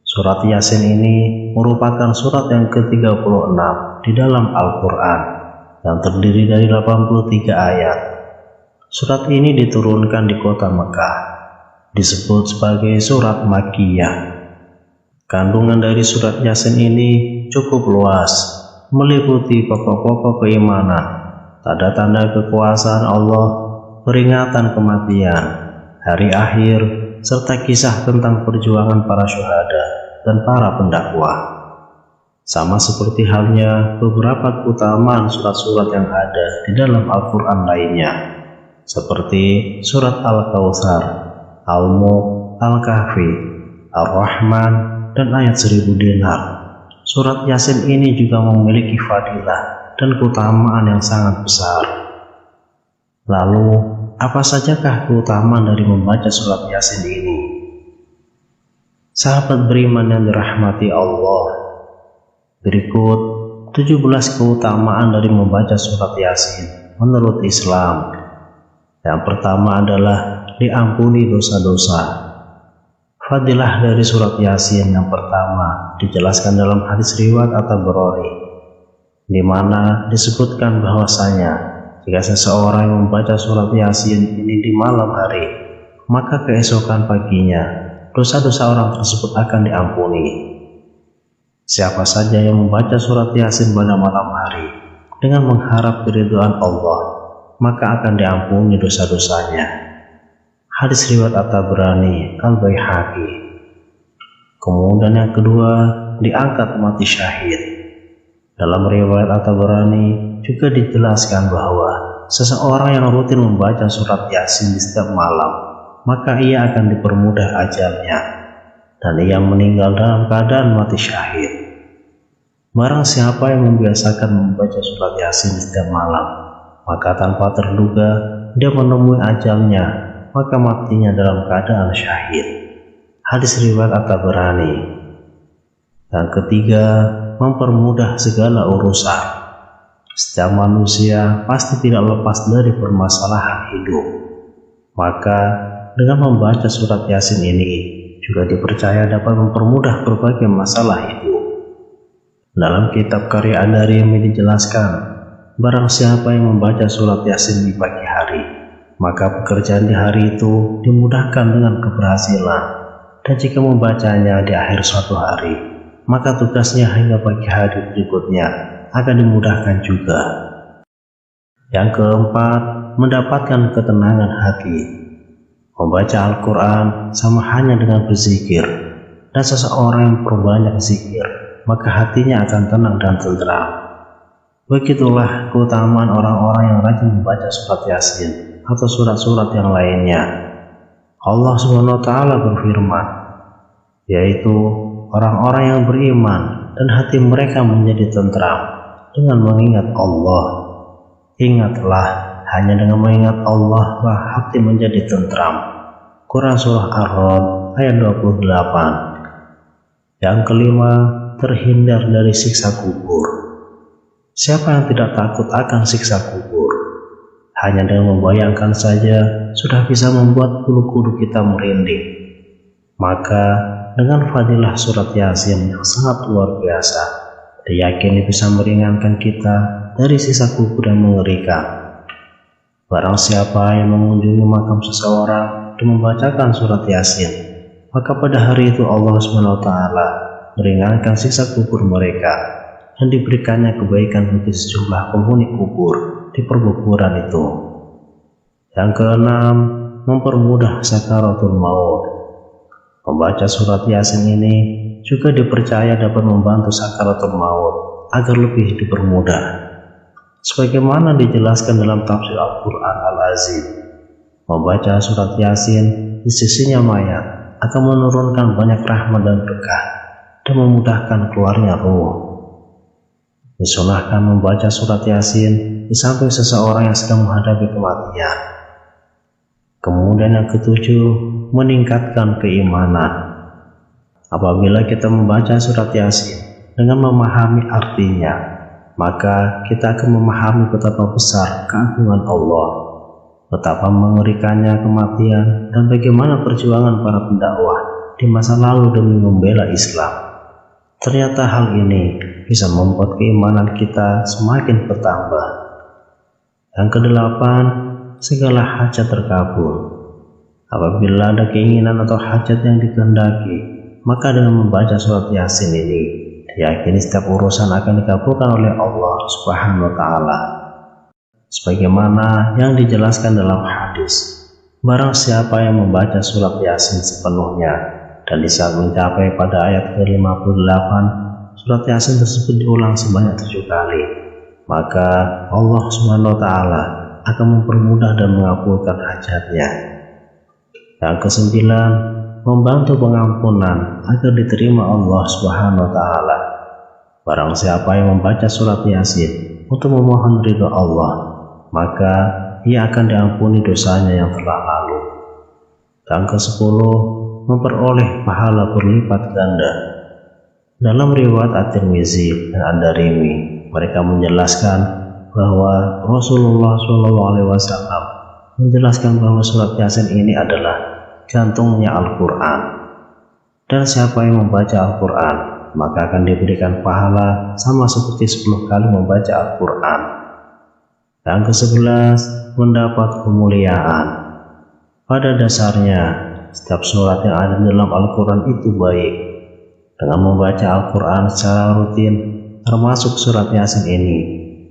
Surat Yasin ini merupakan surat yang ke-36 di dalam Al-Quran yang terdiri dari 83 ayat. Surat ini diturunkan di kota Mekah, disebut sebagai surat Makkiyah. Kandungan dari surat Yasin ini cukup luas, meliputi pokok-pokok keimanan, tanda-tanda kekuasaan Allah, peringatan kematian, hari akhir, serta kisah tentang perjuangan para syuhada dan para pendakwah. Sama seperti halnya beberapa keutamaan surat-surat yang ada di dalam Al-Quran lainnya, seperti surat Al-Kautsar, Al-Mulk, Al-Kahfi, Ar-Rahman, dan ayat 1000 dinar. Surat Yasin ini juga memiliki fadilah dan keutamaan yang sangat besar. Lalu, apa sajakah keutamaan dari membaca surat Yasin ini? Sahabat beriman yang dirahmati Allah, berikut 17 keutamaan dari membaca surat Yasin menurut Islam. Yang pertama adalah diampuni dosa-dosa. Fadilah dari surat Yasin yang pertama dijelaskan dalam hadis riwayat At-Tabarani, di mana disebutkan bahwasanya jika seseorang yang membaca surat Yasin ini di malam hari, maka keesokan paginya dosa-dosa orang tersebut akan diampuni. Siapa saja yang membaca surat Yasin pada malam hari dengan mengharap keridhaan Allah, maka akan diampuni dosa-dosanya. Hadis riwayat At-Tabarani, Al-Baihaqi. Kemudian yang kedua, diangkat mati syahid. Dalam riwayat At-Tabarani juga dijelaskan bahwa seseorang yang rutin membaca surat Yasin di setiap malam, maka ia akan dipermudah ajalnya dan ia meninggal dalam keadaan mati syahid. Barang siapa yang membiasakan membaca surat Yasin di setiap malam, maka tanpa terduga dia menemui ajalnya, maka matinya dalam keadaan syahid. Hadis riwayat At-Tabarani. Yang ketiga, mempermudah segala urusan. Setiap manusia pasti tidak lepas dari permasalahan hidup. Maka dengan membaca surat Yasin ini juga dipercaya dapat mempermudah berbagai masalah hidup. Dalam kitab karya Ad-Darimi dijelaskan, barang siapa yang membaca surat Yasin di pagi hari, maka pekerjaan di hari itu dimudahkan dengan keberhasilan, dan jika membacanya di akhir suatu hari, maka tugasnya hingga pagi hari berikutnya akan dimudahkan juga. Yang keempat, mendapatkan ketenangan hati. Membaca Al-Quran sama hanya dengan berzikir, dan seseorang yang perbanyak zikir, maka hatinya akan tenang dan tenteram. Begitulah keutamaan orang-orang yang rajin membaca surat Yasin atau surat-surat yang lainnya. Allah SWT berfirman, yaitu orang-orang yang beriman dan hati mereka menjadi tentram dengan mengingat Allah. Ingatlah, hanya dengan mengingat Allah lah hati menjadi tentram. Quran Surah Ar-Ra'd ayat 28. Yang kelima, terhindar dari siksa kubur. Siapa yang tidak takut akan siksa kubur? Hanya dengan membayangkan saja sudah bisa membuat bulu kuduk kita merinding. Maka dengan fadilah surat Yasin yang sangat luar biasa, diyakini bisa meringankan kita dari siksa kubur yang mengerikan. Barang siapa yang mengunjungi makam seseorang dan membacakan surat Yasin, maka pada hari itu Allah SWT meringankan siksa kubur mereka dan diberikannya kebaikan bagi sejumlah penghuni kubur di perkuburan itu. Yang keenam, mempermudah sakaratul maut. Membaca surat Yasin ini juga dipercaya dapat membantu sakaratul maut agar lebih dipermudah. Sebagaimana dijelaskan dalam tafsir Al-Quran Al-Azim, membaca surat Yasin di sisinya mayat akan menurunkan banyak rahmat dan berkah dan memudahkan keluarnya ruh. Disunahkan membaca surat Yasin di samping seseorang yang sedang menghadapi kematian. Kemudian yang ketujuh, meningkatkan keimanan. Apabila kita membaca surat Yasin dengan memahami artinya, maka kita akan memahami betapa besar keagungan Allah, betapa mengerikannya kematian, dan bagaimana perjuangan para pendakwah di masa lalu demi membela Islam. Ternyata hal ini bisa membuat keimanan kita semakin bertambah. Yang kedelapan, segala hajat terkabul. Apabila ada keinginan atau hajat yang dikehendaki, maka dengan membaca surat Yasin ini, diyakini setiap urusan akan dikabulkan oleh Allah Subhanahu wa Ta'ala. Sebagaimana yang dijelaskan dalam hadis, barang siapa yang membaca surat Yasin sepenuhnya dan di saat mencapai pada ayat ke-58, surat Yasin tersebut diulang sebanyak 7 kali, maka Allah Subhanahu wa Ta'ala akan mempermudah dan mengabulkan hajatnya. Yang kesembilan, membantu pengampunan agar diterima Allah Subhanahu wa Ta'ala. Barang siapa yang membaca surat Yasin untuk memohon ridha Allah, maka ia akan diampuni dosanya yang telah lalu. Yang ke-10, memperoleh pahala berlipat ganda. Dalam riwayat At-Tirmizi dan Ad-Darimi, mereka menjelaskan bahwa Rasulullah SAW menjelaskan bahwa surat Yasin ini adalah jantungnya Al-Quran, dan siapa yang membaca Al-Quran maka akan diberikan pahala sama seperti 10 kali membaca Al-Quran. Yang ke-11, mendapat kemuliaan. Pada dasarnya setiap surat yang ada dalam Al-Quran itu baik. Dengan membaca Al-Quran secara rutin, termasuk surat Yasin ini,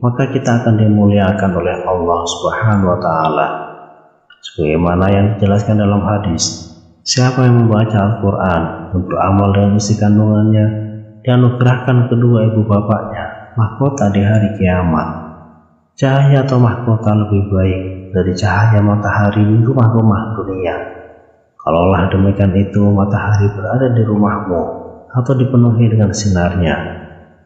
maka kita akan dimuliakan oleh Allah Subhanahu wa Ta'ala. Sebagaimana yang dijelaskan dalam hadis, siapa yang membaca Al-Quran dan beramal dengan isi kandungannya, dianugerahkan kedua ibu bapaknya mahkota di hari kiamat. Cahaya atau mahkota lebih baik dari cahaya matahari di rumah-rumah dunia. Kalaulah demikian itu matahari berada di rumahmu atau dipenuhi dengan sinarnya,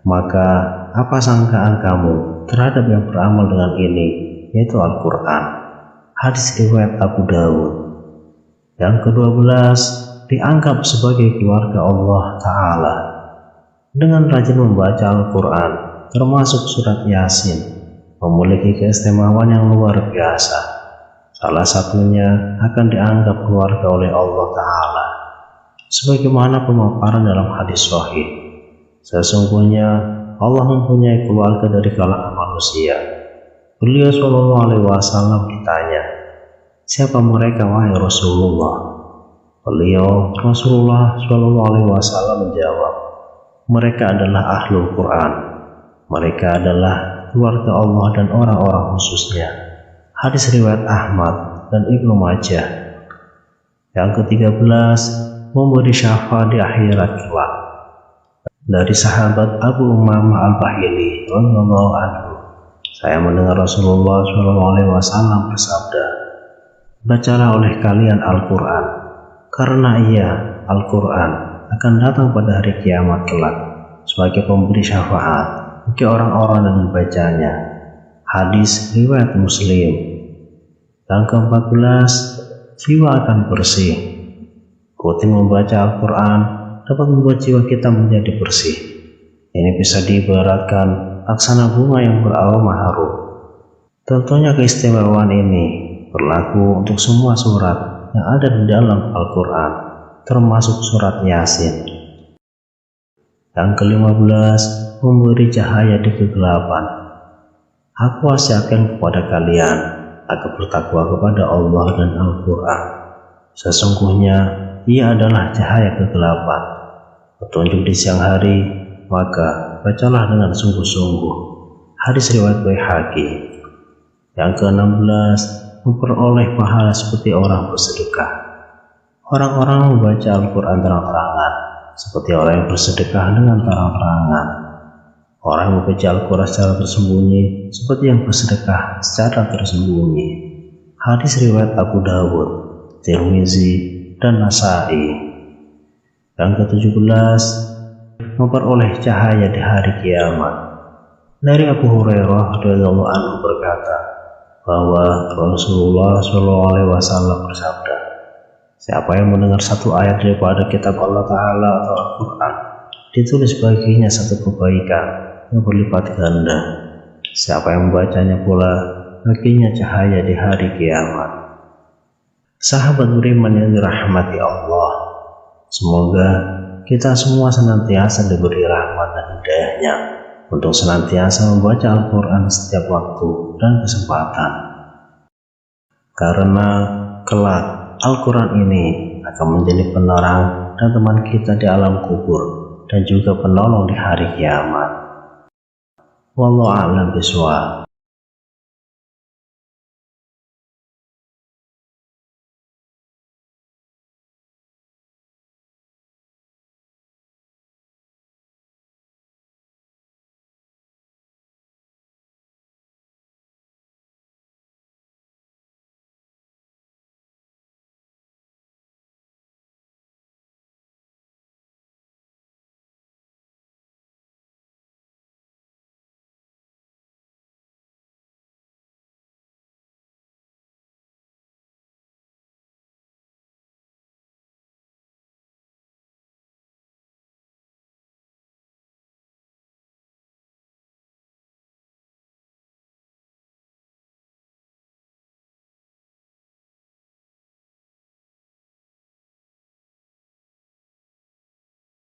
maka apa sangkaan kamu terhadap yang beramal dengan ini, yaitu Al-Quran. Hadis riwayat Abu Dawud. Yang ke-12, dianggap sebagai keluarga Allah Ta'ala. Dengan rajin membaca Al-Quran, termasuk surat Yasin, memiliki keistimewaan yang luar biasa. Salah satunya akan dianggap keluarga oleh Allah Ta'ala. Sebagaimana pemaparan dalam hadis sahih, sesungguhnya Allah mempunyai keluarga dari kalangan manusia. Beliau SAW ditanya, siapa mereka wahai Rasulullah? Beliau Rasulullah SAW menjawab, mereka adalah Ahlul Quran. Mereka adalah keluarga Allah dan orang-orang khususnya. Hadis riwayat Ahmad dan Ibnu Majah. Yang ke-13, memberi syafaat di akhirat kelak. Dari sahabat Abu Umamah Al-Bahili radhiyallahu anhu, saya mendengar Rasulullah SAW bersabda, bacalah oleh kalian Al-Quran, karena ia Al-Quran akan datang pada hari kiamat kelak sebagai pemberi syafaat bagi orang-orang yang membacanya. Hadis riwayat Muslim. Yang ke-14, jiwa akan bersih. Rutin membaca Al-Quran dapat membuat jiwa kita menjadi bersih. Ini bisa diibaratkan laksana bunga yang beraroma harum. Tentunya keistimewaan ini berlaku untuk semua surat yang ada di dalam Al-Quran, termasuk surat Yasin. Yang ke-15, memberi cahaya di kegelapan. Aku wasiatkan kepada kalian agar bertakwa kepada Allah dan Al-Quran. Sesungguhnya ia adalah cahaya kegelapan, petunjuk di siang hari, maka bacalah dengan sungguh-sungguh. Hadis riwayat Baihaqi. Yang ke-16, memperoleh pahala seperti orang bersedekah. Orang-orang membaca Al-Quran terang-terangan, seperti orang yang bersedekah dengan terang-terangan. Orang yang membaca Al-Quran secara tersembunyi, seperti yang bersedekah secara tersembunyi. Hadis riwayat Abu Dawud, Tirmizi, dan Nasai. Yang ke-17, memperoleh cahaya di hari kiamat. Dari Abu Hurairah radhiyallahu anhu berkata bahwa Rasulullah SAW bersabda, siapa yang mendengar satu ayat daripada kitab Allah Ta'ala atau Al-Quran, ditulis baginya satu kebaikan yang berlipat ganda. Siapa yang membacanya pula, baginya cahaya di hari kiamat. Sahabat beriman yang dirahmati Allah, Semoga kita semua senantiasa diberi rahmat dan hidayahnya untuk senantiasa membaca Al-Quran setiap waktu dan kesempatan. Karena kelak Al-Quran ini akan menjadi penerang dan teman kita di alam kubur dan juga penolong di hari kiamat. Wallahu a'lam bishawab.